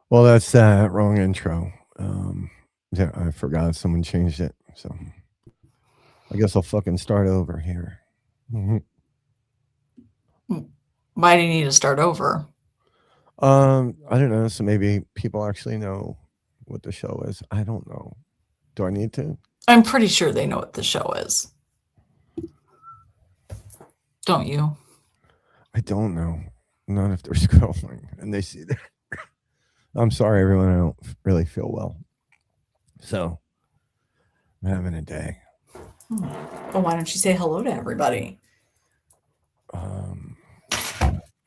Well, that's that wrong intro. Yeah, I forgot someone changed it, so I guess I'll fucking start over here. Mhm. Why do you need to start over? I don't know. So maybe people actually know what the show is. I don't know. Do I need to? I'm pretty sure they know what the show is. Don't you? I don't know. Not if they're scrolling and they see that. I'm sorry, everyone. I don't really feel well, so I'm having a day. Well, why don't you say hello to everybody? Um,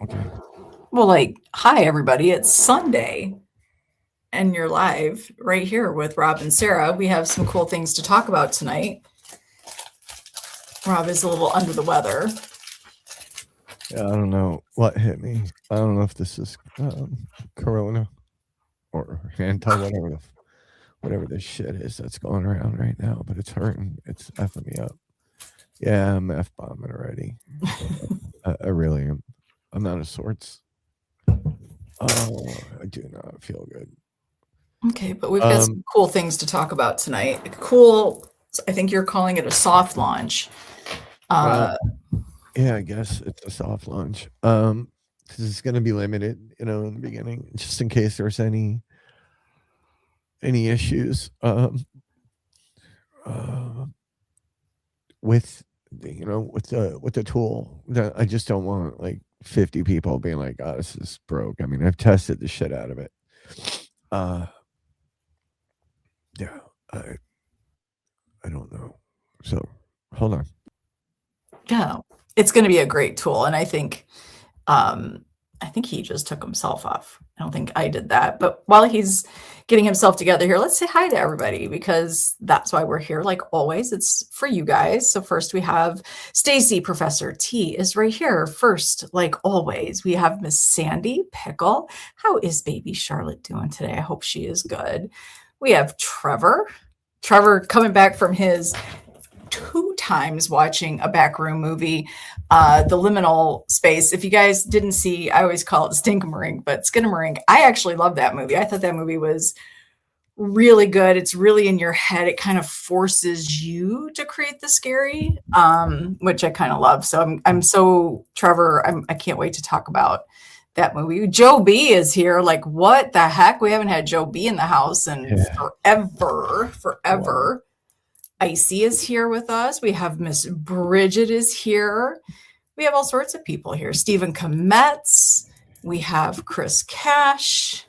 okay. Well, like, hi, everybody. It's Sunday, and you're live right here with Rob and Sarah. We have some cool things to talk about tonight. Rob is a little under the weather. Yeah, I don't know what hit me. I don't know if this is Corona or anti whatever this shit is that's going around right now, but it's hurting. It's effing me up. Yeah, I'm F bombing already. I really am. I'm out of sorts. Oh, I do not feel good. Okay, but we've got Um, some cool things to talk about tonight. Cool, I think you're calling it a soft launch. well, Uh, yeah, I guess it's a soft launch. Because it's going to be limited, in the beginning, just in case there's any issues. Uh, with with the tool that I just don't want like 50 people being like, oh, this is broke. I mean, I've tested the shit out of it. Uh yeah, I I don't know. So hold on. yeah, it's going to be a great tool, and um, I think he just took himself off. I don't think I did that. But while he's getting himself together here, let's say hi to everybody because that's why we're here. Like always, it's for you guys. So first we have Stacy. Professor T is right here. First, like always, we have Miss Sandy Pickle. How is baby Charlotte doing today? I hope she is good. We have Trevor. Trevor coming back from his 2 times watching a backroom movie, The Liminal Space. If you guys didn't see, I always call it Stinkamarink, but Skinnamarink. I actually love that movie. I thought that movie was really good. It's really in your head. It kind of forces you to create the scary, which I kind of love. So I'm so Trevor. I can't wait to talk about that movie. Joe B is here. Like what the heck? We haven't had Joe B in the house in Yeah. forever, Wow. forever. Icy is here with us. We have Miss Bridget is here. We have all sorts of people here. Stephen Kometz. We have Chris Cash.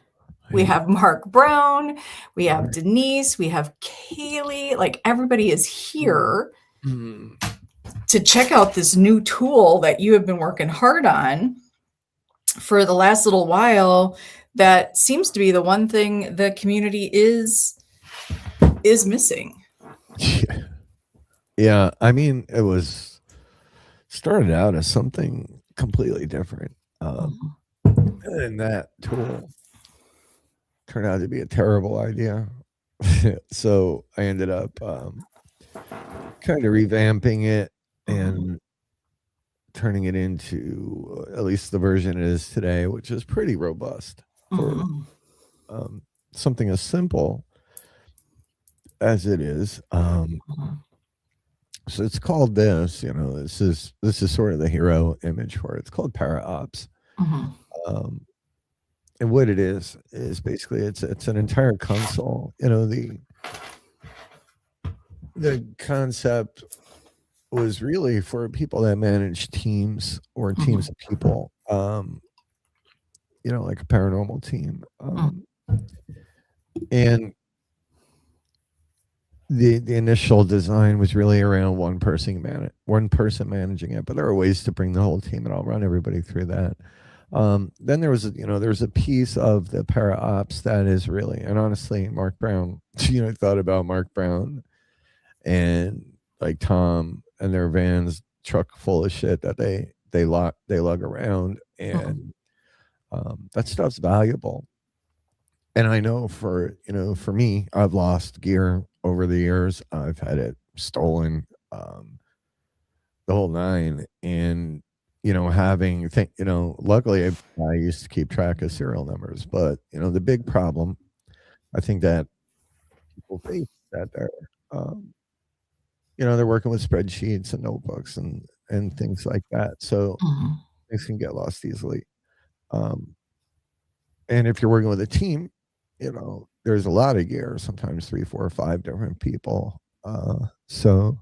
We Hey, have Mark Brown. We have Mark. Denise. We have Kaylee. Like everybody is here Mm. to check out this new tool that you have been working hard on for the last little while. That seems to be the one thing the community is missing. Yeah. Yeah, I mean, it was started out as something completely different. Mhm. And that tool turned out to be a terrible idea. So I ended up kind of revamping it Mhm. and turning it into at least the version it is today, which is pretty robust for Mhm. um, something as simple as it is. Mhm. So it's called this. This is sort of the hero image for it. It's called ParaOPS. Mhm. Um, and what it is basically it's an entire console. The concept was really for people that manage teams or teams Mhm. of people. Like a paranormal team. Mhm. And the initial design was really around one person managing it, but there are ways to bring the whole team, and I'll run everybody through that. Then there's a piece of the para ops that is really, and honestly, Mark Brown, thought about Mark Brown and like Tom and their vans truck full of shit that they lug around, Mhm. and that stuff's valuable. And I know for me, I've lost gear over the years. I've had it stolen, the whole nine. And having luckily I used to keep track of serial numbers, but the big problem I think that people face that um, they're working with spreadsheets and notebooks and things like that, so Mhm. things can get lost easily. Um, and if you're working with a team, there's a lot of gear, sometimes three, four, or five different people. So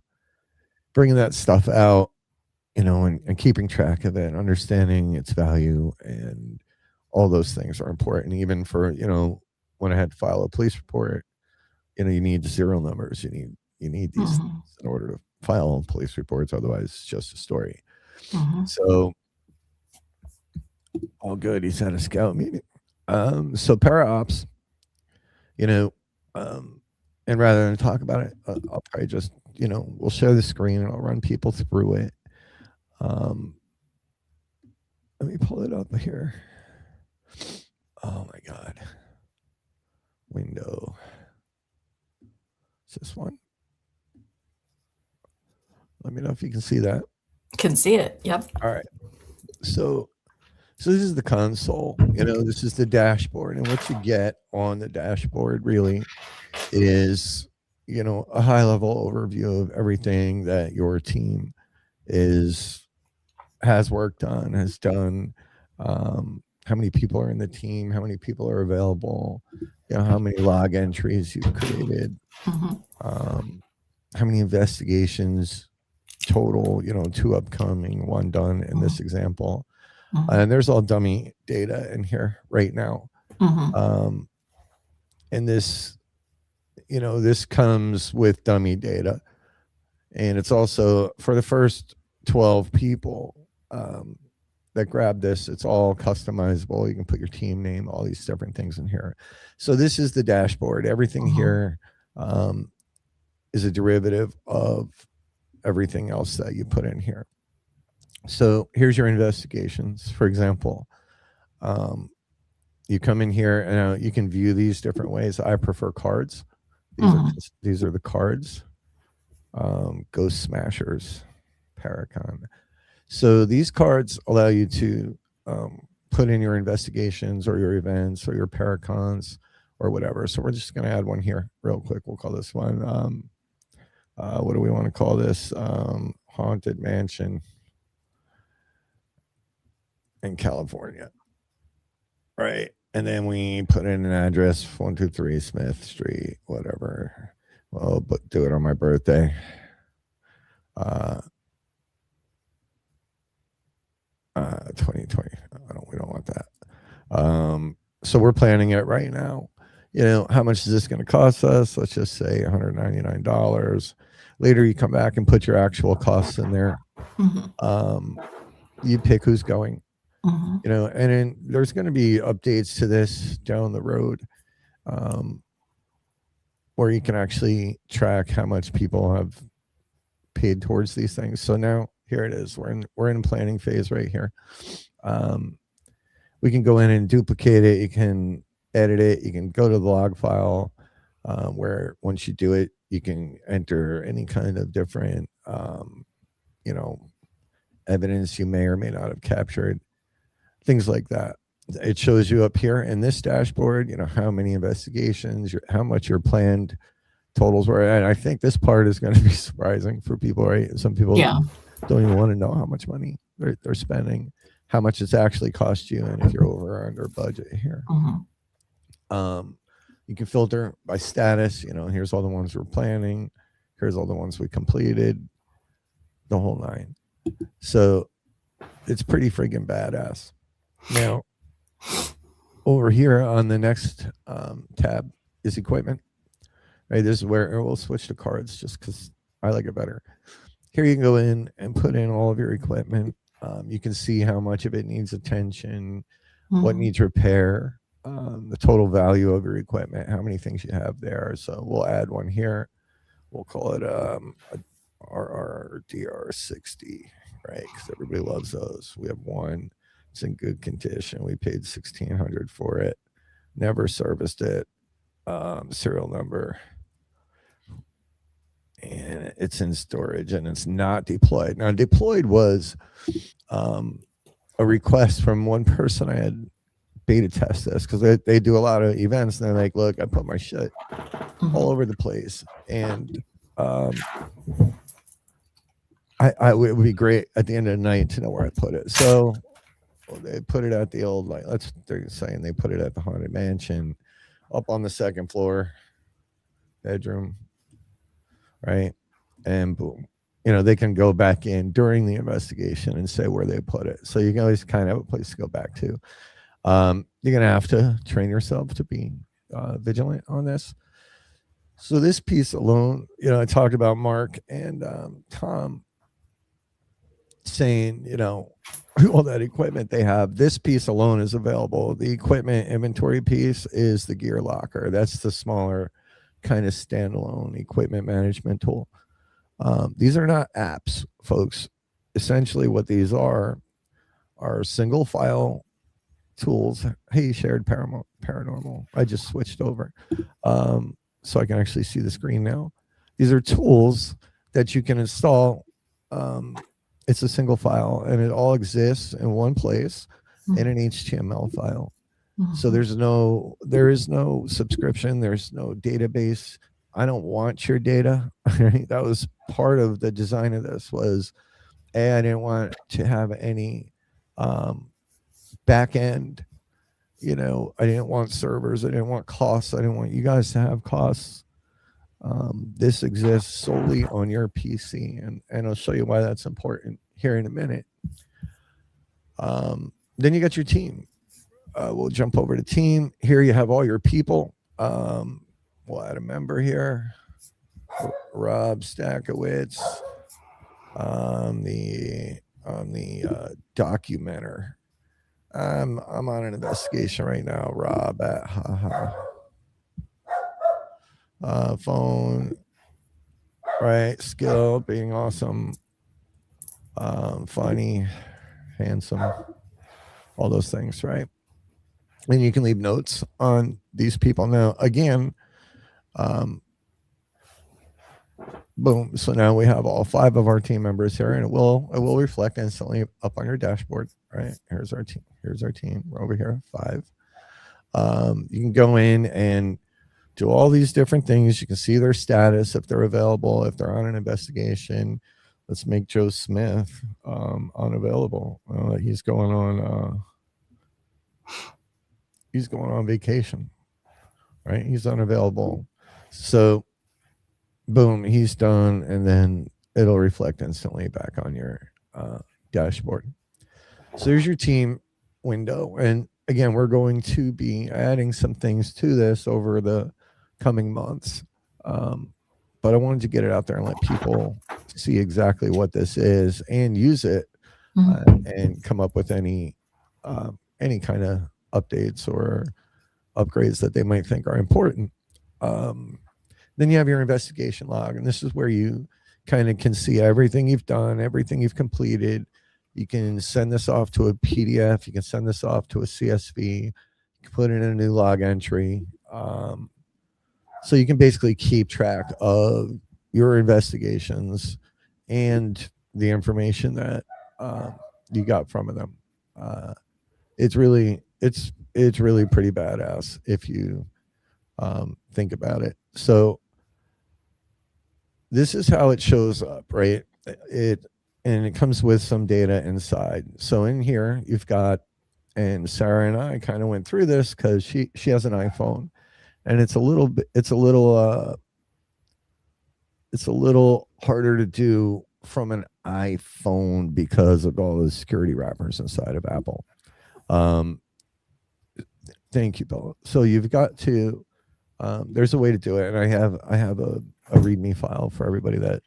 bringing that stuff out, and keeping track of it, understanding its value, and all those things are important. Even for when I had to file a police report, you need serial numbers. You need these Mhm. things in order to file police reports. Otherwise, it's just a story. Mhm. So, all good. He's at a scout meeting. So ParaOps, you know, um, and rather than talk about it, I'll probably just we'll share the screen and I'll run people through it. Um, Let me pull it up here. Oh my god, window. Is this one? Let me know if you can see that. Can see it. Yep. All right. So this is the console. This is the dashboard, and what you get on the dashboard really is a high level overview of everything that your team is has worked on, has done. How many people are in the team? How many people are available? How many log entries you've created? Mhm. Um, how many investigations total? Two upcoming, one done in this Mhm. example. Mhm. And there's all dummy data in here right now. Mhm. Um, and this comes with dummy data, and it's also for the first 12 people that grab this. It's all customizable. You can put your team name, all these different things in here. So this is the dashboard. Everything Mhm. here um, is a derivative of everything else that you put in here. So here's your investigations. For example, um, you come in here and you can view these different ways. I prefer cards. Mhm. These are the cards. Ghost Smashers, Paracon. So these cards allow you to put in your investigations or your events or your Paracons or whatever. So we're just going to add one here real quick. We'll call this one. What do we want to call this? Haunted Mansion in California. Right. And then we put in an address 123 Smith Street, whatever. Well, but do it on my birthday. Uh, 2020. We don't want that. So we're planning it right now. How much is this going to cost us? Let's just say $199. Later, you come back and put your actual costs in there. Mhm. Um, you pick who's going, Mhm. and then there's going to be updates to this down the road, um, where you can actually track how much people have paid towards these things. So now here it is. We're in planning phase right here. Um, we can go in and duplicate it. You can edit it. You can go to the log file, where once you do it, you can enter any kind of different, you know, evidence you may or may not have captured, things like that. It shows you up here in this dashboard, how many investigations, how much your planned totals were. And I think this part is going to be surprising for people, right? Some people Yeah. don't even want to know how much money they're spending, how much it's actually cost you, and if you're over or under budget here. Mhm. Um, you can filter by status. Here's all the ones we're planning. Here's all the ones we completed. The whole nine. So it's pretty freaking badass. Now, over here on the next tab is equipment. Right, this is where we'll switch to cards just because I like it better. Here you can go in and put in all of your equipment. You can see how much of it needs attention, what Mhm. needs repair, the total value of your equipment, how many things you have there. So we'll add one here. We'll call it a RRDR60, right? Because everybody loves those. We have one. It's in good condition. We paid $1,600 for it. Never serviced it. Serial number. and it's in storage and it's not deployed. Now, deployed was um, a request from one person. I had beta test this because they do a lot of events, and they're like, look, I put my shit all Mhm. over the place, and um, it would be great at the end of the night to know where I put it. So they put it at the old, like, they're saying they put it at the haunted mansion up on the second floor bedroom, right? And boom, they can go back in during the investigation and say where they put it. So you can always kind of have a place to go back to. You're going to have to train yourself to be vigilant on this. So this piece alone, I talked about Mark and Tom saying, all that equipment they have. This piece alone is available. The equipment inventory piece is the GearLocker. That's the smaller kind of standalone equipment management tool. These are not apps, folks. Essentially, what these are single file tools. Hey, shared paranormal. I just switched over, so I can actually see the screen now. These are tools that you can install. It's a single file, and it all exists in one place in an HTML file. So Mhm. there is no subscription. There's no database. I don't want your data. Right? That was part of the design of this. Was I didn't want to have any um, back end. I didn't want servers. I didn't want costs. I didn't want you guys to have costs. This exists solely on your PC, and I'll show you why that's important here in a minute. Then you got your team. We'll jump over to team. Here you have all your people. We'll add a member here. Rob Stackowitz. The documenter. I'm on an investigation right now. Rob at haha. Phone. Right. Skill. Being awesome. Funny. Handsome. All those things. Right. And you can leave notes on these people. Now, again, um, boom. So now we have all 5 of our team members here, and it will reflect instantly up on your dashboard. Right. Here's our team. Here's our team. We're over here. 5. You can go in and do all these different things. You can see their status, if they're available, if they're on an investigation. Let's make Joe Smith unavailable. He's going on. He's going on vacation. Right. He's unavailable. So boom, he's done, and then it'll reflect instantly back on your dashboard. So there's your team window, and again, we're going to be adding some things to this over the coming months. Um, but I wanted to get it out there and let people see exactly what this is and use it, Mhm. and come up with any kind of updates or upgrades that they might think are important. Um, then you have your investigation log, and this is where you kind of can see everything you've done, everything you've completed. You can send this off to a PDF. You can send this off to a CSV. You can put it in a new log entry. So you can basically keep track of your investigations and the information that you got from them. Uh, it's really pretty badass if you think about it. So this is how it shows up, right? It comes with some data inside. So in here you've got, and Sarah and I kind of went through this because she has an iPhone, and it's a little harder to do from an iPhone because of all the security wrappers inside of Apple. Um, thank you, Bella. So you've got to there's a way to do it, and I have a README file for everybody that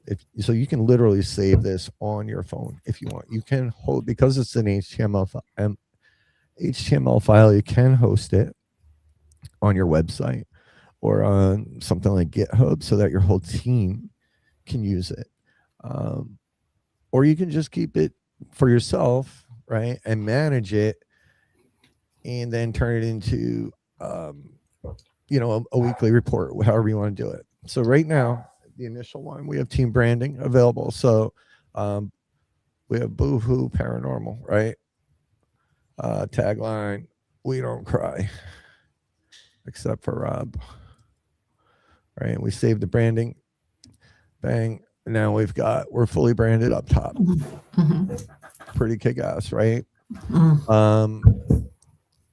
if so you can literally save this on your phone if you want. You can hold, because it's an HTML file. You can host it on your website or on something like GitHub so that your whole team can use it. Um, or you can just keep it for yourself, right, and manage it, and then turn it into a weekly report, however you want to do it. So right now, the initial one. We have team branding available. So um, we have Boohoo Paranormal, right? Tagline: We don't cry, except for Rob, right? We saved the branding. Bang. Now we're fully branded up top. Mhm. Pretty kick ass, right? Mhm. Um,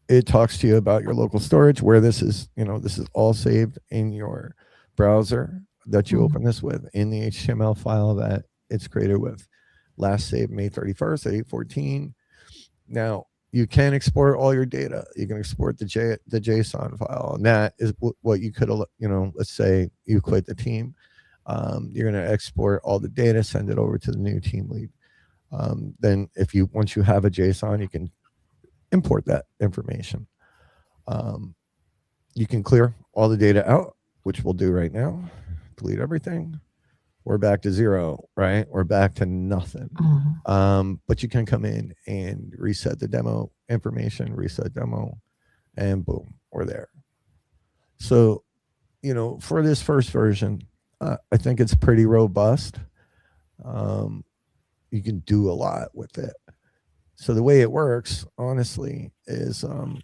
it talks to you about your local storage, where this is, this is all saved in your browser that you open this with, in the HTML file that it's created with. Last saved May 31st at 8:14. Now you can export all your data. You can export the JSON file, and that is what you could, let's say you quit the team. You're going to export all the data, send it over to the new team lead. Then once you have a JSON, you can import that information. Um, you can clear all the data out, which we'll do right now. Delete everything. We're back to zero, right? We're back to nothing. Mhm. But you can come in and reset the demo information, reset demo, and boom, we're there. So, for this first version, I think it's pretty robust. Um, you can do a lot with it. So the way it works, honestly, is I'm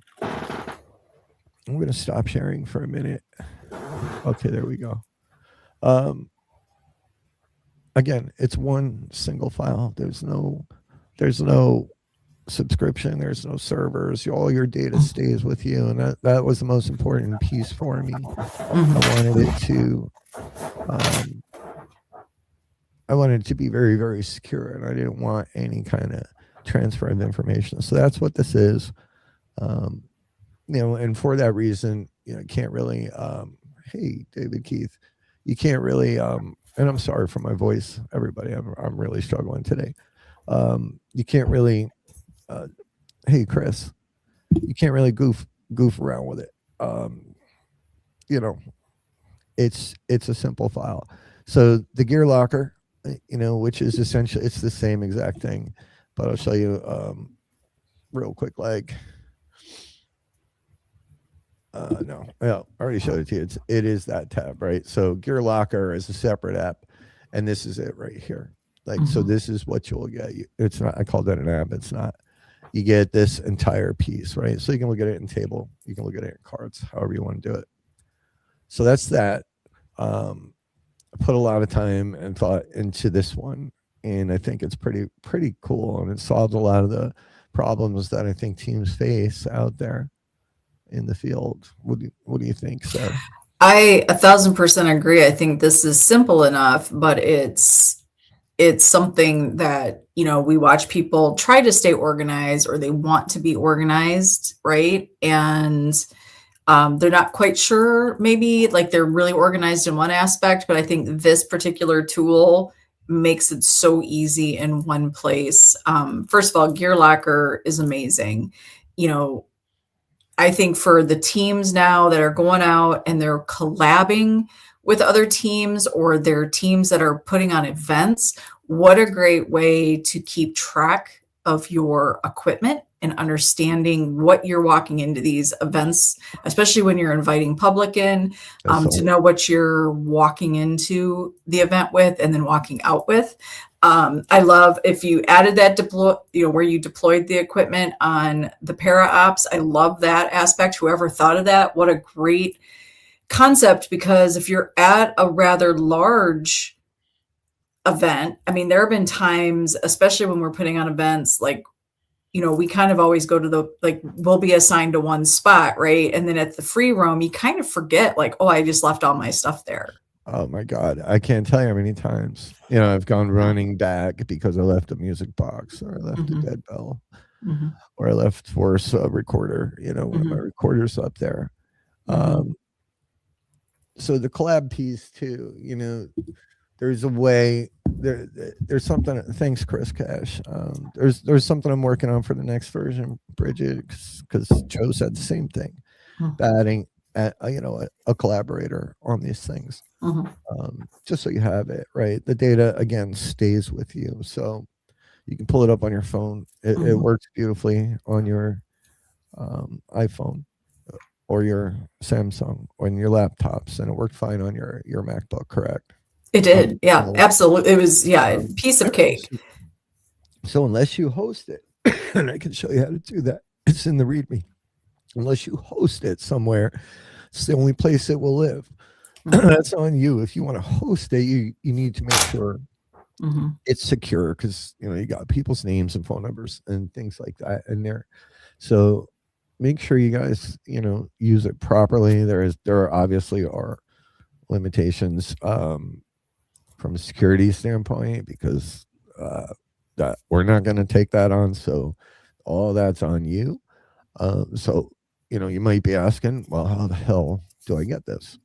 going to stop sharing for a minute. Okay, there we go. Um, Again, it's one single file. There's no subscription. There's no servers. All your data stays with you, and that was the most important piece for me. I wanted it to um, I wanted it to be very, very secure, and I didn't want any kind of transfer of information. So that's what this is. Um, and for that reason, can't really. Hey, David Keith, you can't really. And I'm sorry for my voice, everybody. I'm really struggling today. You can't really. Uh, hey, Chris, you can't really goof around with it. You know, it's a simple file. So the GearLocker, which is essentially it's the same exact thing, but I'll show you real quick. Like, no, I already showed it to you. It is that tab, right? So GearLocker is a separate app, and this is it right here. Like, so this is what you'll get. It's not. I call that an app. It's not. You get this entire piece, right? So you can look at it in table. You can look at it in cards, however you want to do it. So that's that. I put a lot of time and thought into this one, and I think it's pretty cool, and it solves a lot of the problems that I think teams face out there in the field. What do you think, Seb? I 1,000% agree. I think this is simple enough, but it's something that, we watch people try to stay organized or they want to be organized, right? And they're not quite sure, maybe like they're really organized in one aspect, but I think this particular tool makes it so easy in one place. First of all, GearLocker is amazing. You know, I think for the teams now that are going out and they're collabing with other teams, or their teams that are putting on events, what a great way to keep track of your equipment and understanding what you're walking into these events, especially when you're inviting public in, to know what you're walking into the event with and then walking out with. I love if you added that where you deployed the equipment on the ParaOPS. I love that aspect. Whoever thought of that, what a great concept, because if you're at a rather large event, I mean, there have been times, especially when we're putting on events, like, we kind of always go to we'll be assigned to one spot, right? And then at the free roam, you kind of forget, like, oh, I just left all my stuff there. Oh my God, I can't tell you how many times I've gone running back because I left a music box, or I left a dead bell, or I left force a recorder. One of my recorders up there. So the collab piece too. There's a way. There's something. Thanks, Chris Cash. There's something I'm working on for the next version, Bridget, because Joe said the same thing. Batting at a collaborator on these things. Just so you have it, right? The data again stays with you, so you can pull it up on your phone. It works beautifully on your iPhone or your Samsung or on your laptops, and it worked fine on your MacBook, correct? It did. Yeah, So, absolutely. It was, yeah, piece of cake. so unless you host it, and I can show you how to do that, it's in the README. Unless you host it somewhere, it's the only place it will live. Mhm, That's on you. If you want to host it, you need to make sure mhm. it's secure, because you got people's names and phone numbers and things like that in there. So make sure you guys use it properly. There obviously are limitations from a security standpoint, because that we're not going to take that on. So all that's on you. So you might be asking, well, how the hell do I get this?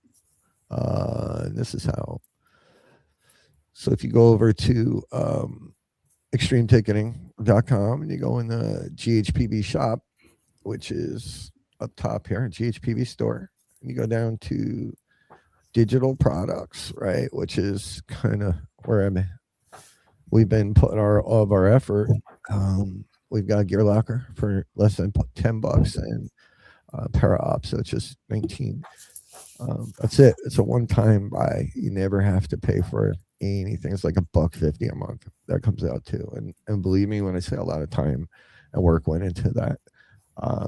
And this is how. So if you go over to extremeticketing.com and you go in the GHPV shop, which is up top here, GHPV store, and you go down to digital products, right, which is kind of where we've been putting all of our effort. We've got GearLocker for less than $10, and ParaOPS, which is 19. That's it. It's a one-time buy. You never have to pay for anything. It's like $1.50 a month that comes out too. And believe me when I say a lot of time and work went into that,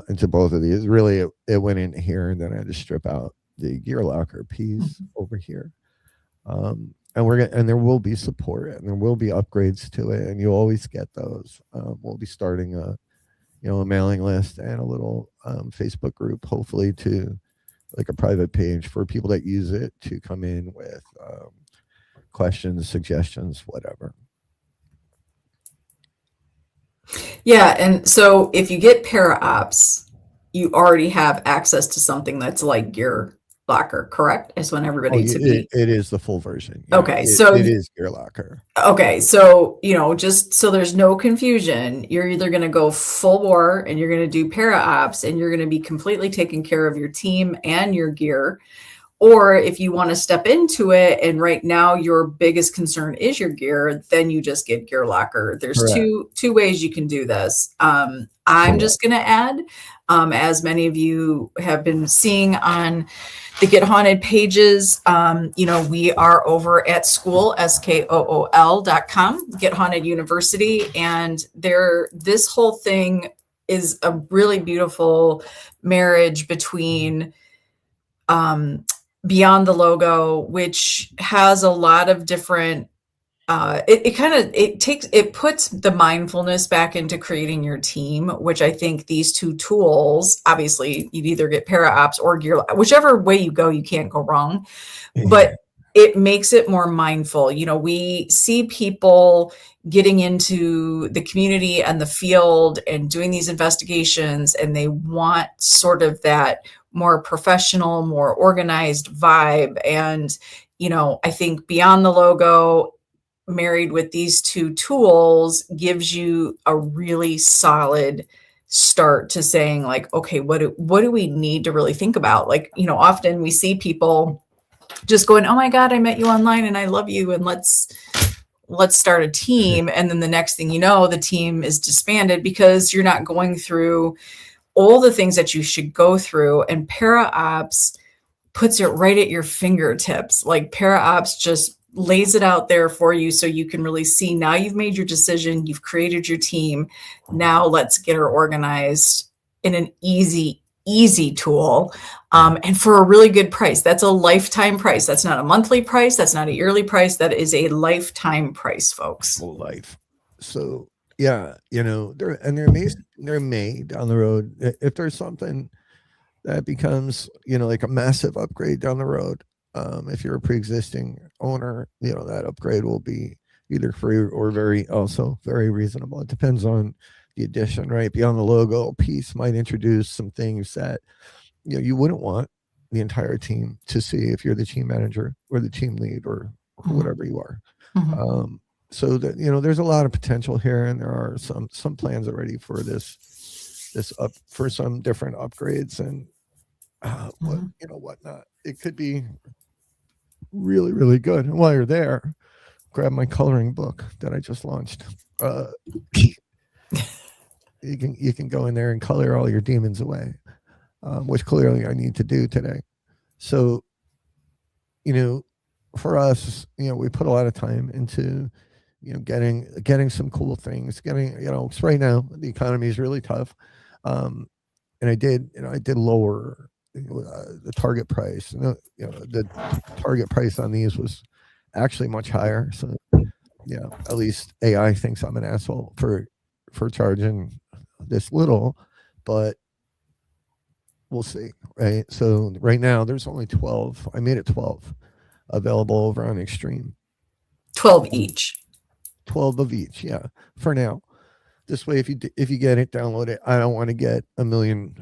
into both of these. Really, it went in here, and then I had to strip out the GearLocker piece over here. And there will be support, and there will be upgrades to it, and you'll always get those. We'll be starting a mailing list and a little Facebook group, hopefully, to like a private page for people that use it to come in with questions, suggestions, whatever. Yeah, and so if you get ParaOps, you already have access to something that's like GearLocker, correct? I just want Oh, everybody to be it is the full version. Yeah, okay. it is GearLocker. Okay, so just so there's no confusion, you're either going to go full bore and you're going to do ParaOps and you're going to be completely taking care of your team and your gear, or if you want to step into it and right now your biggest concern is your gear, then you just get GearLocker. There's Correct. two ways you can do this. I'm just going to add, as many of you have been seeing on the Get Haunted pages, we are over at school, SKOOL.com, Get Haunted University, and this whole thing is a really beautiful marriage between Beyond the Logo, which has a lot of different it puts the mindfulness back into creating your team, which I think these two tools, obviously you'd either get ParaOps or Gear, whichever way you go, you can't go wrong, but it makes it more mindful. We see people getting into the community and the field and doing these investigations, and they want sort of that more professional, more organized vibe. And, I think Beyond the Logo married with these two tools gives you a really solid start to saying like, okay, what do we need to really think about? Like, often we see people just going, oh my God, I met you online and I love you. And let's start a team. And then the next thing you know, the team is disbanded because you're not going through all the things that you should go through. And ParaOps puts it right at your fingertips. Like ParaOps just lays it out there for you so you can really see, now you've made your decision, you've created your team. Now let's get her organized in an easy tool, and for a really good price. That's a lifetime price. That's not a monthly price. That's not a yearly price. That is a lifetime price, folks. Full life. So yeah, they're made down the road. If there's something that becomes like a massive upgrade down the road, if you're a pre-existing owner, that upgrade will be either free or very reasonable. It depends on the addition, right? Beyond the Logo piece might introduce some things that you wouldn't want the entire team to see if you're the team manager or the team lead or whatever you are. So that there's a lot of potential here, and there are some plans already for this up for some different upgrades and whatnot. It could be really, really good. And while you're there, grab my coloring book that I just launched. You can go in there and color all your demons away, which clearly I need to do today. So, for us, we put a lot of time into, getting some cool things, getting, 'cause right now the economy is really tough. And I did lower the target price. The target price on these was actually much higher. So yeah, at least AI thinks I'm an asshole for charging this little, but we'll see, right? So right now there's only 12. I made it 12 available over on Extreme. 12 each. 12 of each, yeah, for now. This way, if you get it, download it. I don't want to get a million,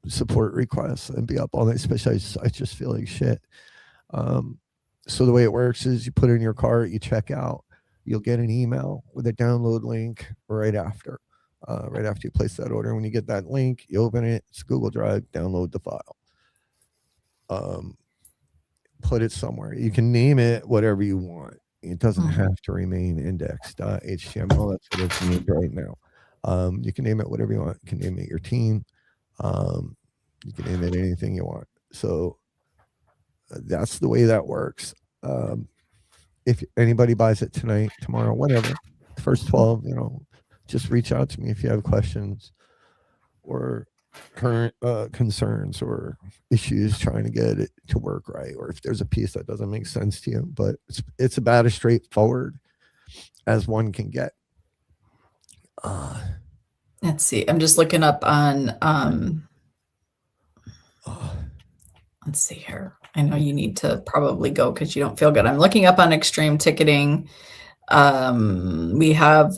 support requests and be up all night. Especially, I just feel like shit. So the way it works is you put it in your cart, you check out, you'll get an email with a download link right after. Right after you place that order. When you get that link, you open it, it's Google Drive, download the file. Put it somewhere. You can name it whatever you want. It doesn't have to remain index.html. That's what it's named right now. You can name it whatever you want. You can name it your team. You can name it anything you want. So that's the way that works. If anybody buys it tonight, tomorrow, whenever, the first 12, just reach out to me if you have questions or current concerns or issues trying to get it to work right, or if there's a piece that doesn't make sense to you. But it's about as straightforward as one can get. Let's see. I'm just looking up on let's see here. I know you need to probably go because you don't feel good. I'm looking up on Extreme Ticketing. We have,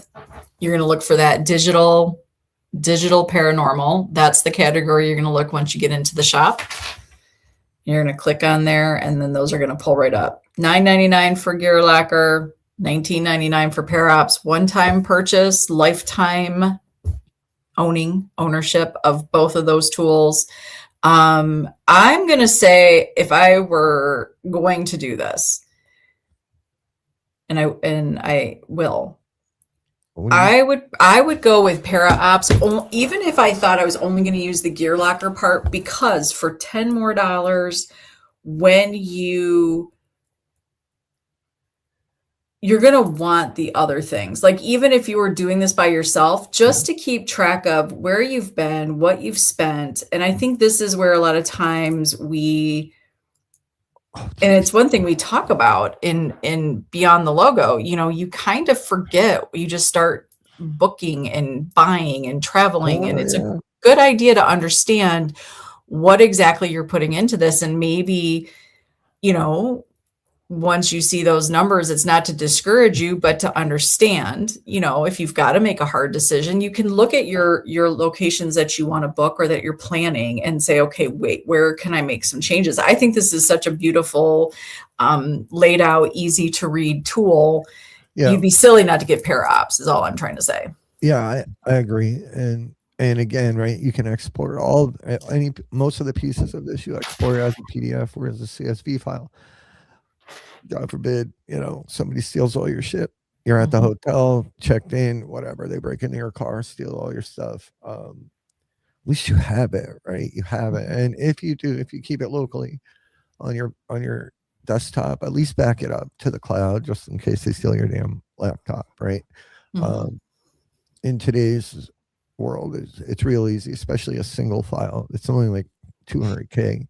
you're going to look for that digital paranormal. That's the category you're going to look once you get into the shop. You're going to click on there, and then those are going to pull right up. $9.99 for GearLocker, $19.99 for ParaOPS. One-time purchase, lifetime ownership of both of those tools. I'm going to say, if I were going to do this, and I will, I would go with ParaOPS, even if I thought I was only going to use the GearLocker part, because for $10 more, when you're going to want the other things. Like, even if you were doing this by yourself, just to keep track of where you've been, what you've spent. And I think this is where a lot of times and it's one thing we talk about in Beyond the Logo, you kind of forget. You just start booking and buying and traveling. And it's a good idea to understand what exactly you're putting into this. And maybe, once you see those numbers, it's not to discourage you, but to understand, if you've got to make a hard decision, you can look at your locations that you want to book or that you're planning and say, okay, wait, where can I make some changes? I think this is such a beautiful, laid out, easy to read tool. Yeah. You'd be silly not to get ParaOPS is all I'm trying to say. Yeah, I agree. And again, right, you can export most of the pieces of this, you export it as a PDF or as a CSV file. God forbid, somebody steals all your shit. You're at the hotel, checked in, whatever. They break into your car, steal all your stuff. At least you have it, right? You have it. And if you keep it locally on your desktop, at least back it up to the cloud just in case they steal your damn laptop, right? In today's world, it's real easy, especially a single file. It's only like 200K.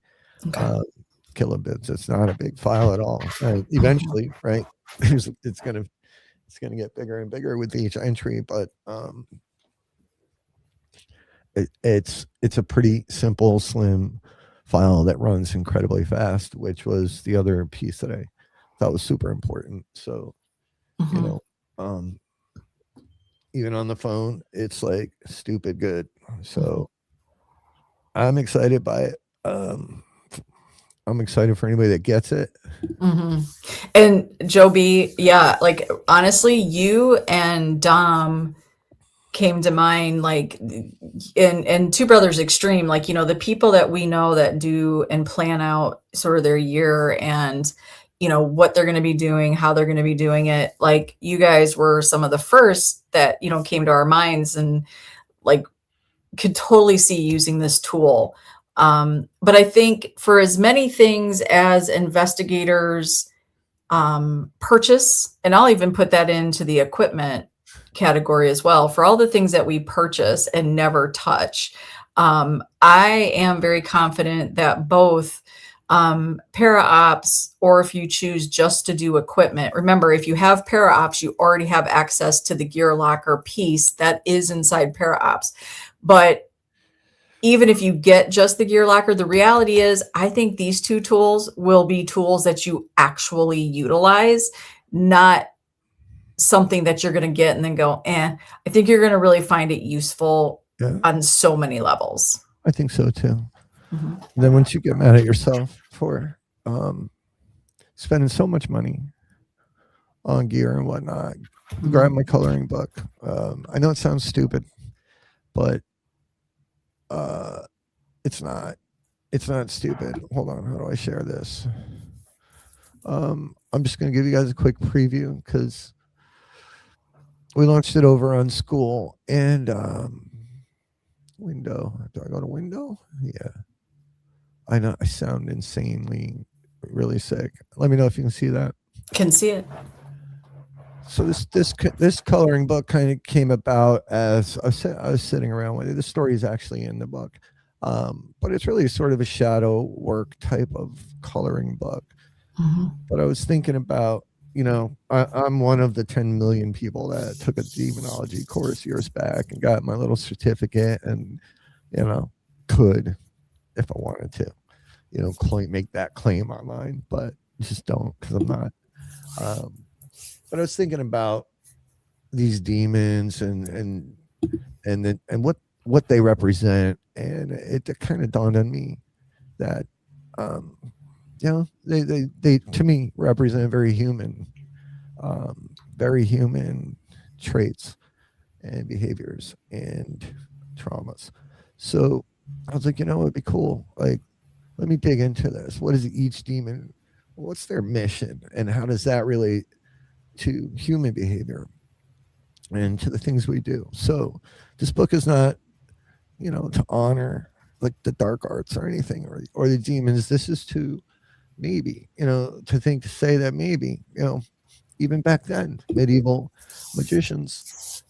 Kilobits. It's not a big file at all. Eventually, right? It's gonna get bigger and bigger with each entry, but it's a pretty simple, slim file that runs incredibly fast, which was the other piece that I thought was super important. So, even on the phone, it's like stupid good. So I'm excited by it. I'm excited for anybody that gets it. And Joe B, yeah, like, honestly, you and Dom came to mind, like, in Two Brothers Extreme, like, the people that we know that do and plan out sort of their year and, what they're going to be doing, how they're going to be doing it. Like, you guys were some of the first that, came to our minds and, like, could totally see using this tool. But I think for as many things as investigators purchase, and I'll even put that into the equipment category as well, for all the things that we purchase and never touch, I am very confident that both ParaOPS, or if you choose just to do equipment, remember, if you have ParaOPS, you already have access to the GearLocker piece that is inside ParaOPS. But even if you get just the GearLocker, the reality is, I think these two tools will be tools that you actually utilize, not something that you're going to get and then go, eh. I think you're going to really find it useful on so many levels. I think so too. Then once you get mad at yourself for spending so much money on gear and whatnot, grab my coloring book. I know it sounds stupid, but it's not stupid. Hold on, how do I share this? I'm just going to give you guys a quick preview because we launched it over on school and window. Do I go to window? Yeah. I know I sound insanely really sick. Let me know if you can see that. Can see it. So this coloring book kind of came about as I was sitting around with it. The story is actually in the book, but it's really sort of a shadow work type of coloring book. But I was thinking about, I'm one of the 10 million people that took a demonology course years back and got my little certificate, and could, if I wanted to, make that claim online, but just don't, because I'm not. But I was thinking about these demons and what they represent, and it kind of dawned on me that they to me represent very human traits and behaviors and traumas. So I was like, it'd be cool. Like, let me dig into this. What is each demon? What's their mission, and how does that relate to human behavior and to the things we do? So this book is not, to honor like the dark arts or anything, or the demons. This is to maybe, to say that maybe, even back then, medieval magicians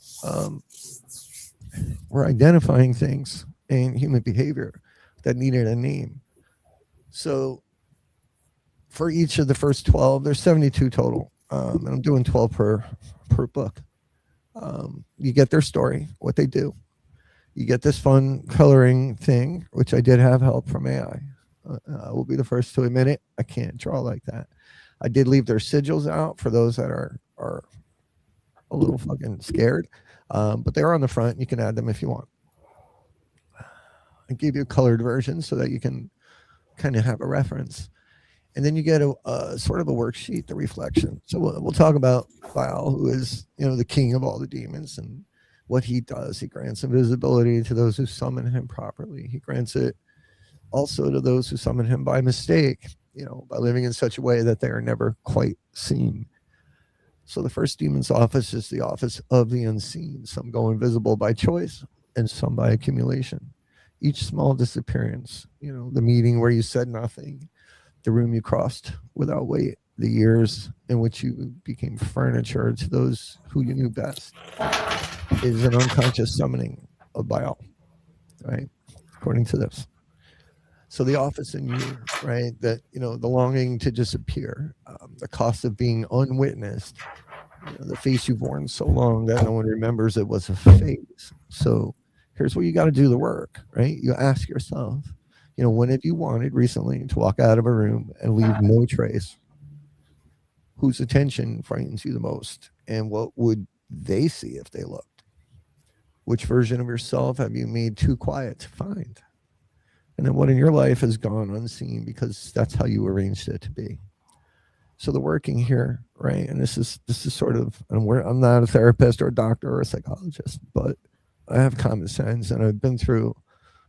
were identifying things in human behavior that needed a name. So for each of the first 12, there's 72 total. And I'm doing 12 per book. You get their story, what they do. You get this fun coloring thing, which I did have help from AI. I will be the first to admit it. I can't draw like that. I did leave their sigils out for those that are a little fucking scared. But they're on the front. You can add them if you want. I gave you a colored version so that you can kind of have a reference. And then you get a sort of a worksheet, the reflection. So we'll talk about Baal, who is, the king of all the demons, and what he does. He grants invisibility to those who summon him properly. He grants it also to those who summon him by mistake, by living in such a way that they are never quite seen. So the first demon's office is the office of the unseen. Some go invisible by choice and some by accumulation. Each small disappearance, the meeting where you said nothing, the room you crossed without weight, the years in which you became furniture to those who you knew best, is an unconscious summoning of Baal, right? According to this. So the office in you, right? That, the longing to disappear, the cost of being unwitnessed, the face you've worn so long that no one remembers it was a phase. So here's where you got to do the work, right? You ask yourself, when have you wanted recently to walk out of a room and leave no trace? Whose attention frightens you the most? And what would they see if they looked? Which version of yourself have you made too quiet to find? And then what in your life has gone unseen because that's how you arranged it to be. So the working here, right? And this is sort of, I'm not a therapist or a doctor or a psychologist, but I have common sense, and I've been through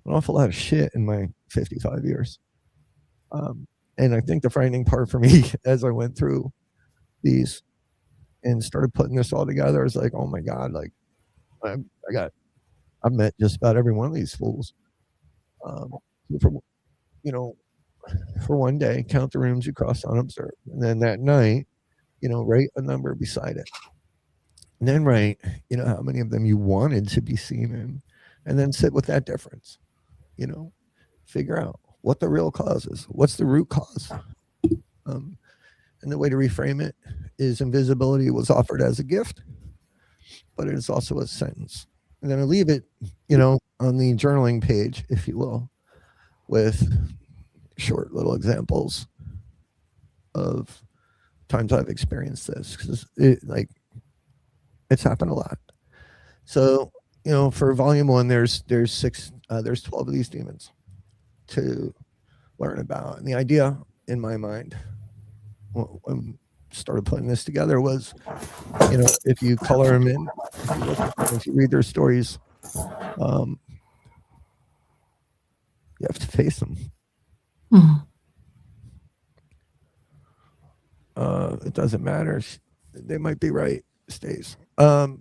an awful lot of shit in my 55 years. And I think the frightening part for me as I went through these and started putting this all together is like, oh my God, like I've met just about every one of these fools. you know, for one day, count the rooms you crossed unobserved. And then that night, write a number beside it. And then write, how many of them you wanted to be seen in. And then sit with that difference, you know, figure out what the real cause is. What's the root cause? Um, and the way to reframe it is invisibility was offered as a gift, but it is also a sentence. And then I leave it, on the journaling page, if you will, with short little examples of times I've experienced this because it's happened a lot. So for volume one, there's 12 of these demons to learn about, and the idea in my mind when I started putting this together was, if you color them in, if you look at them, if you read their stories, you have to face them. It doesn't matter. They might be right. Stays. Or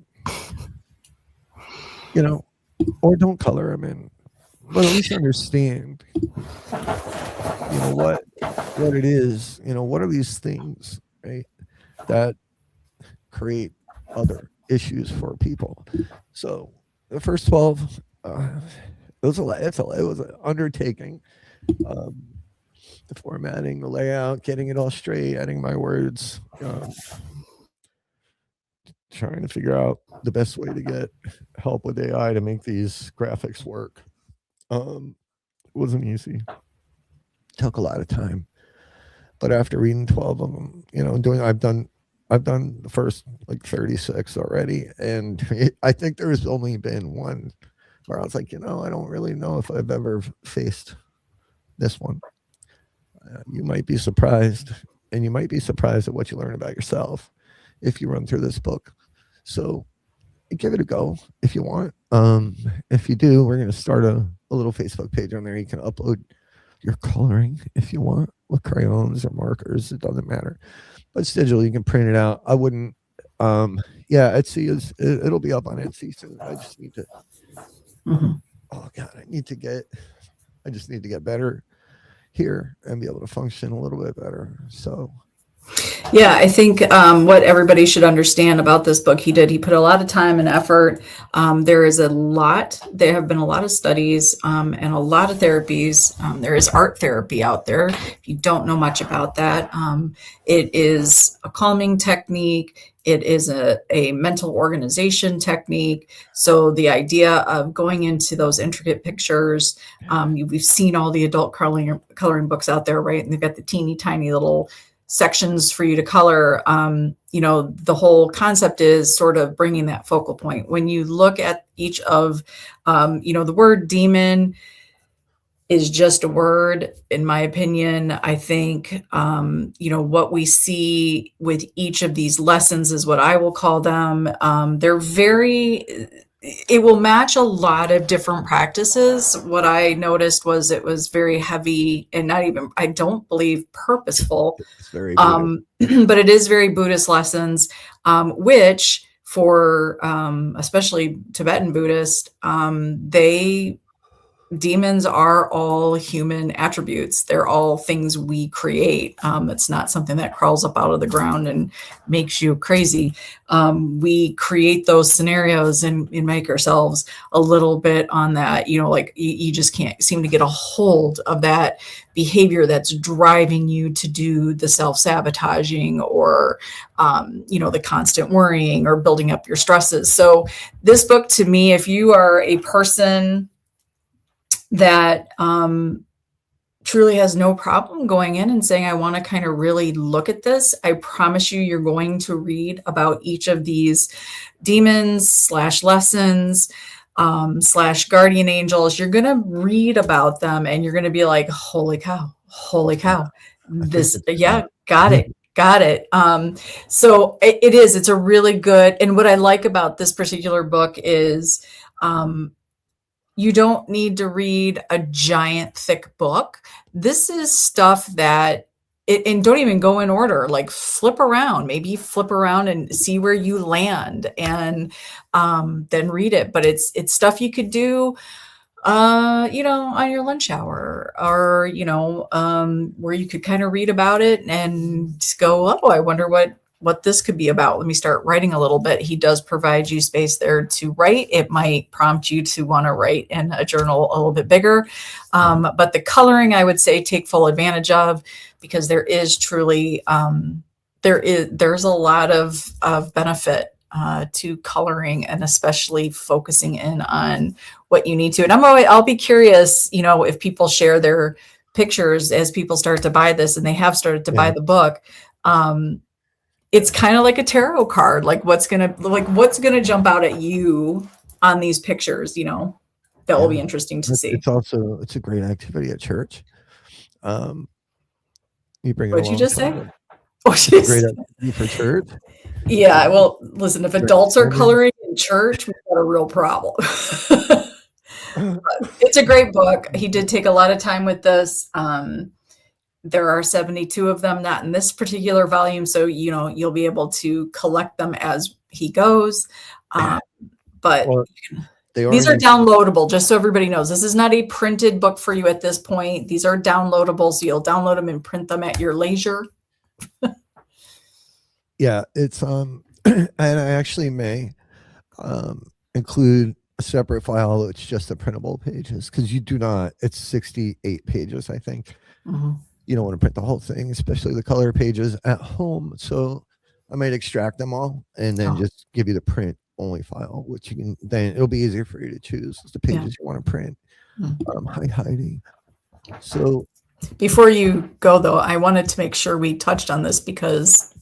don't color them in, but at least understand, what it is. What are these things, right, that create other issues for people? So the first 12, it was an undertaking. The formatting, the layout, getting it all straight, adding my words, trying to figure out the best way to get help with AI to make these graphics work. It wasn't easy. Took a lot of time. But after reading 12 of them, I've done the first 36 already, and I think there's only been one where I was like, I don't really know if I've ever faced this one. You might be surprised, and you might be surprised at what you learn about yourself if you run through this book. So give it a go if you want. If you do, we're going to start a little Facebook page on there. You can upload your coloring if you want with crayons or markers. It doesn't matter. But it's digital. You can print it out. I wouldn't. Etsy it'll be up on Etsy soon. I just need to. Oh God, I just need to get better here and be able to function a little bit better. So yeah, I think what everybody should understand about this book, he put a lot of time and effort. There have been a lot of studies and a lot of therapies. There is art therapy out there. If you don't know much about that, it is a calming technique. It is a mental organization technique. So the idea of going into those intricate pictures, we've seen all the adult coloring books out there, right? And they've got the teeny tiny little sections for you to color. The whole concept is sort of bringing that focal point. When you look at each of, the word demon is just a word, in my opinion. I think, what we see with each of these lessons is what I will call them. It will match a lot of different practices. What I noticed was it was very heavy and I don't believe purposeful. It's very but it is very Buddhist lessons, which for especially Tibetan Buddhist, demons are all human attributes. They're all things we create. It's not something that crawls up out of the ground and makes you crazy. We create those scenarios and make ourselves a little bit on that, you just can't seem to get a hold of that behavior that's driving you to do the self-sabotaging or, the constant worrying or building up your stresses. So this book, to me, if you are a person that truly has no problem going in and saying, I want to kind of really look at this, I promise you're going to read about each of these demons / lessons / guardian angels. You're going to read about them and you're going to be like, holy cow. Got it. So it's a really good, and what I like about this particular book is, you don't need to read a giant thick book. This is stuff that, and don't even go in order, flip around and see where you land and then read it. But it's stuff you could do On your lunch hour, or, where you could kind of read about it and go, oh, I wonder what this could be about. Let me start writing a little bit. He does provide you space there to write. It might prompt you to want to write in a journal a little bit bigger. But the coloring, I would say, take full advantage of, because there is truly, there's a lot of benefit to coloring, and especially focusing in on what you need to. And I'll be curious, if people share their pictures as people start to buy this, and they have started to buy the book. It's kind of like a tarot card. Like what's gonna jump out at you on these pictures, that will be interesting to see. It's a great activity at church. You bring it What'd along. you just say? It's a great activity for church. Yeah, well, listen, if adults are coloring in church, we've got a real problem. It's a great book. He did take a lot of time with this. There are 72 of them, not in this particular volume, so you'll be able to collect them as he goes. But these are downloadable, just so everybody knows. This is not a printed book for you at this point. These are downloadable, so you'll download them and print them at your leisure. Yeah, it's and I actually may include a separate file that's just the printable pages, because it's 68 pages, I think. You don't want to print the whole thing, especially the color pages at home. So I might extract them all and then just give you the print only file, which then it'll be easier for you to choose the pages you want to print. Hi, Heidi. So before you go, though, I wanted to make sure we touched on this, because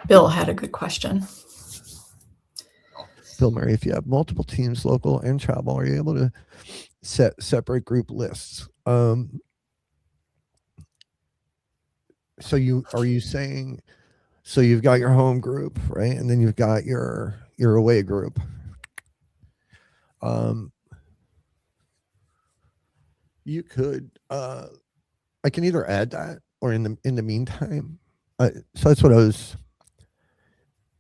Bill had a good question. Bill Murray, if you have multiple teams, local and travel, are you able to set separate group lists? So are you saying, so you've got your home group, right? And then you've got your away group. You could, I can either add that, or in the meantime, so that's what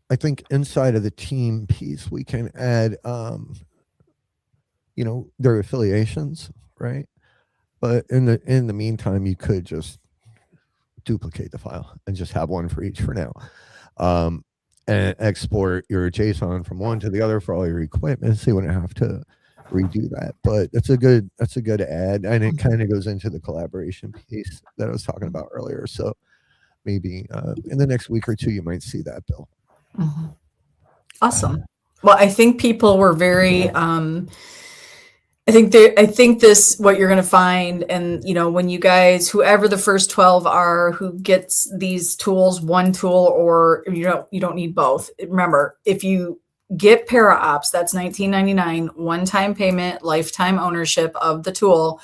I think inside of the team piece, we can add, their affiliations, right? But in the meantime, you could just duplicate the file and just have one for each for now, and export your JSON from one to the other for all your equipment, so you wouldn't have to redo that. But that's a good add, and it kind of goes into the collaboration piece that I was talking about earlier. So maybe in the next week or two, you might see that, Bill. Awesome. Well, I think people were very I think this, what you're going to find, and when you guys, whoever the first 12 are, who gets these tools, one tool, or you don't need both. Remember, if you get ParaOPS, that's $19.99, one-time payment, lifetime ownership of the tool.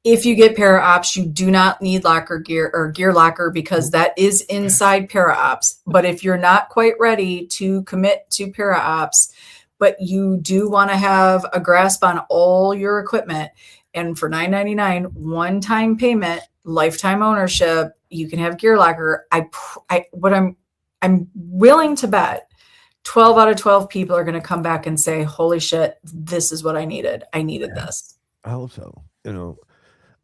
If you get ParaOPS, you do not need Locker Gear or GearLocker, because that is inside ParaOPS. But if you're not quite ready to commit to ParaOPS, but you do want to have a grasp on all your equipment, and for $9.99, one-time payment, lifetime ownership, you can have GearLocker. I'm willing to bet 12 out of 12 people are going to come back and say, holy shit, this is what I needed. I needed this. I hope so.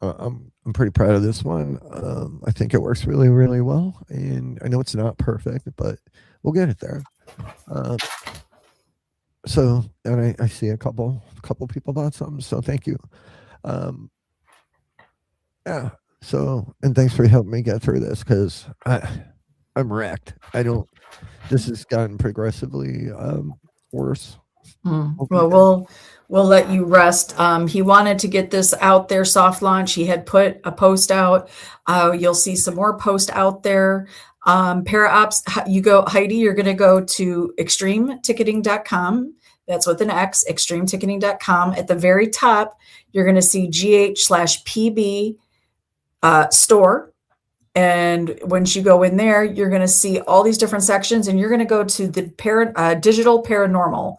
I'm pretty proud of this one. I think it works really, really well, and I know it's not perfect, but we'll get it there. So, and I see a couple people bought something, so thank you. Yeah. So, and thanks for helping me get through this, because I'm wrecked. This has gotten progressively worse. Well, we'll let you rest. He wanted to get this out there, soft launch. He had put a post out. You'll see some more posts out there. ParaOPS, Heidi, you're going to go to extremeticketing.com. That's with an X, extremeticketing.com. At the very top, you're going to see GH/PB store. And once you go in there, you're going to see all these different sections, and you're going to go to the digital paranormal.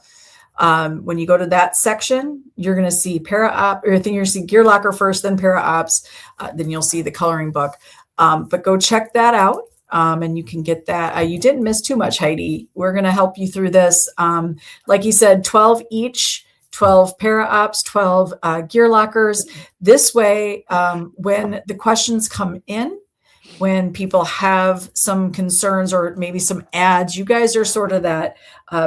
When you go to that section, you're going to see ParaOPS, or I think you're going to see GearLocker first, then ParaOPS, then you'll see the coloring book. But go check that out, and you can get that. You didn't miss too much, Heidi. We're going to help you through this. Like you said, 12 each. 12 ParaOPS, 12 GearLockers. This way, when the questions come in, when people have some concerns or maybe some ads, you guys are sort of that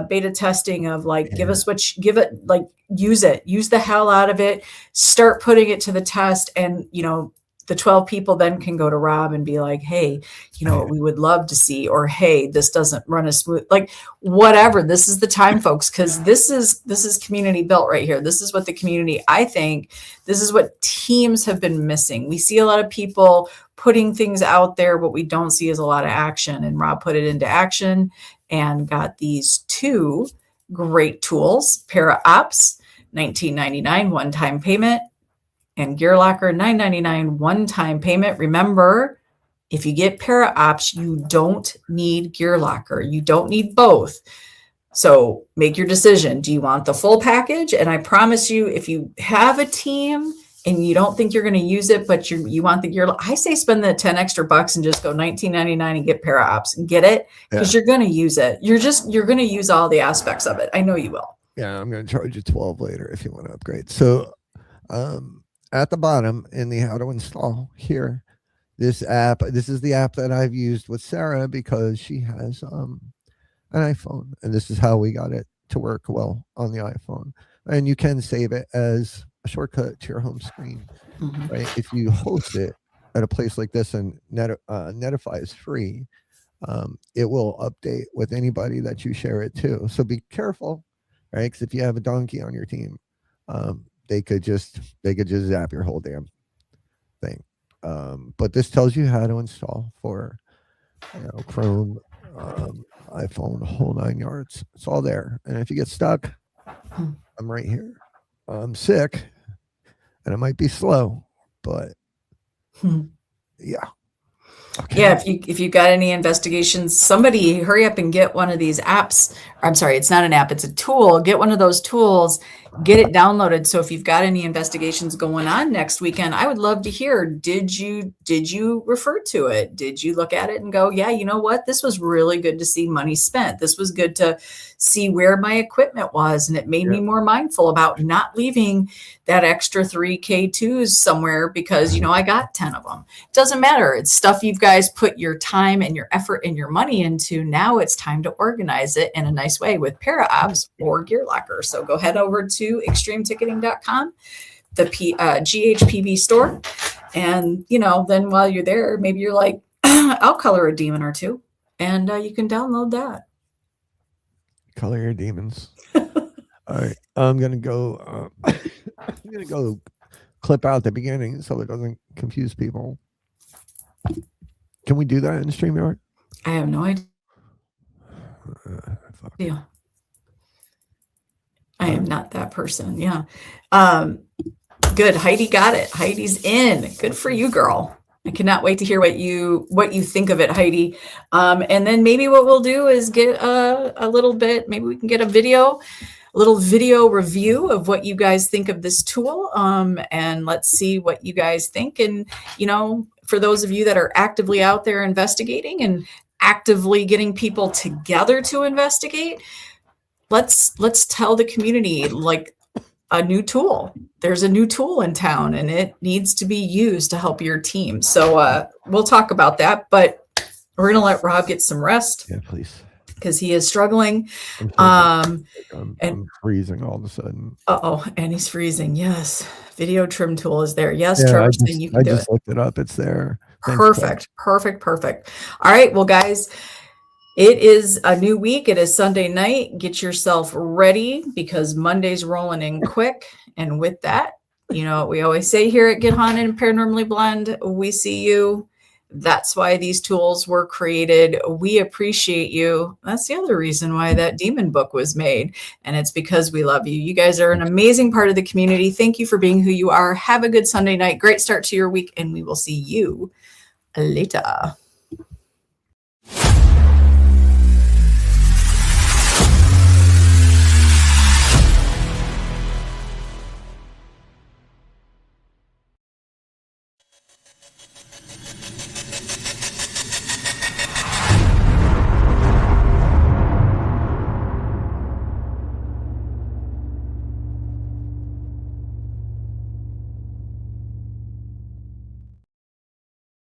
beta testing of like, give us what give it, like use the hell out of it, start putting it to the test. And, the 12 people then can go to Rob and be like, hey, what we would love to see, or, hey, this doesn't run as smooth, like whatever. This is the time, folks, because this is community built right here. This is what the community, I think, this is what teams have been missing. We see a lot of people putting things out there. What we don't see is a lot of action. And Rob put it into action and got these 2 great tools, ParaOPS, $19.99 one-time payment, and GearLocker, $9.99 one-time payment. Remember, if you get ParaOPS, you don't need GearLocker. You don't need both. So make your decision. Do you want the full package? And I promise you, if you have a team and you don't think you're going to use it, but you want the GearLocker, I say spend the 10 extra bucks and just go $19.99 and get ParaOPS and get it, because you're going to use it. You're going to use all the aspects of it. I know you will. Yeah, I'm going to charge you 12 later if you want to upgrade. So, at the bottom in the how to install here, this is the app that I've used with Sarah because she has an iPhone, and this is how we got it to work well on the iPhone. And you can save it as a shortcut to your home screen, right? If you host it at a place like this, and Netify is free, it will update with anybody that you share it to. So be careful, right? Because if you have a donkey on your team, they could just zap your whole damn thing. But this tells you how to install for Chrome, iPhone, the whole 9 yards. It's all there. And if you get stuck, I'm right here. I'm sick, and it might be slow, but yeah. Okay. Yeah, if you got any investigations, somebody hurry up and get one of these apps. I'm sorry, it's not an app, it's a tool. Get one of those tools, get it downloaded. So if you've got any investigations going on next weekend, I would love to hear, did you refer to it? Did you look at it and go, yeah, you know what? This was really good to see money spent. This was good to see where my equipment was. And it made me more mindful about not leaving that extra 3 K2s somewhere because, I got 10 of them. It doesn't matter. It's stuff you guys put your time and your effort and your money into. Now it's time to organize it in a nice way with ParaOPS or GearLocker. So go head over to extremeticketing.com, the GHPB store. And, then while you're there, maybe you're like, I'll color a demon or two. And you can download that. Color your demons. All right. I'm going to go. I'm going to go clip out the beginning so it doesn't confuse people. Can we do that in StreamYard? I have no idea. I am not that person. Yeah. Good. Heidi got it. Heidi's in. Good for you, girl. I cannot wait to hear what you think of it, Heidi. And then maybe what we'll do is get a little bit, maybe we can get a little video review of what you guys think of this tool. And let's see what you guys think. And, for those of you that are actively out there investigating and actively getting people together to investigate, let's tell the community like a new tool. There's a new tool in town and it needs to be used to help your team. So we'll talk about that, but we're going to let Rob get some rest. Yeah, please. Because he is struggling. I'm freezing all of a sudden. And he's freezing. Yes. Video trim tool is there. Yes, Trevor, you can do it. I just looked it up. It's there. Thanks, perfect. All right. Well, guys, it is a new week. It is Sunday night. Get yourself ready because Monday's rolling in quick. And with that, what we always say here at Get Haunted and Paranormally Blend, we see you. That's why these tools were created. We appreciate you. That's the other reason why that demon book was made. And it's because we love you. You guys are an amazing part of the community. Thank you for being who you are. Have a good Sunday night. Great start to your week. And we will see you later.